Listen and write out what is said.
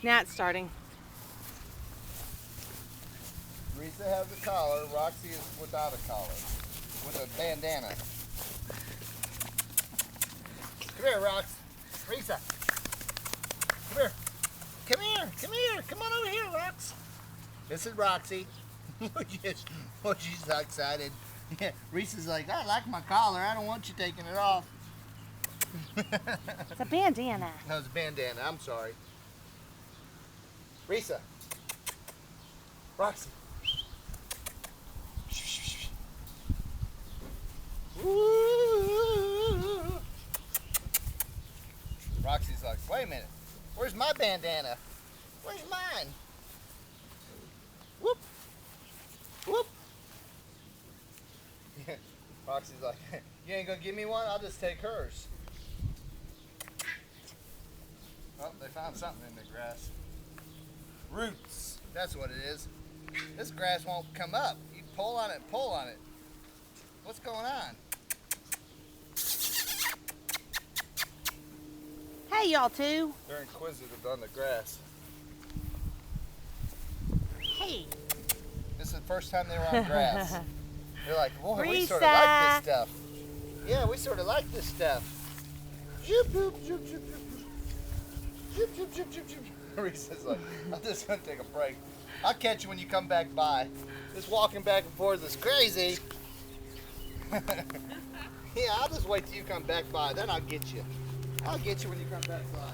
Now it's starting. Risa has a collar. Roxy is without a collar, with a bandana. Come here, Rox. Risa. Come here. Come here. Come here. Come on over here, Rox. This is Roxy. She's so excited. Yeah, Risa's like, I like my collar. I don't want you taking it off. It's a bandana. No, it's a bandana. I'm sorry. Risa. Roxy. Roxy's like, wait a minute. Where's my bandana? Where's mine? Whoop. Whoop. Roxy's like, you ain't gonna give me one? I'll just take hers. Oh, they found something in the grass. Roots. That's what it is. This grass won't come up. You pull on it, pull on it. What's going on? Hey, y'all two. They're inquisitive on the grass. Hey. This is the first time they were on grass. They're like, boy, we sort Risa. of like this stuff. Yeah, we sort of like this stuff. Zoop, zoop, zoop, zoop, zoop. Zoop, zoop, zoop, zoop, zoop. Risa's like, I'm just going to take a break. I'll catch you when you come back by. This walking back and forth is crazy. Yeah, I'll just wait till you come back by. Then I'll get you. I'll get you when you come back by.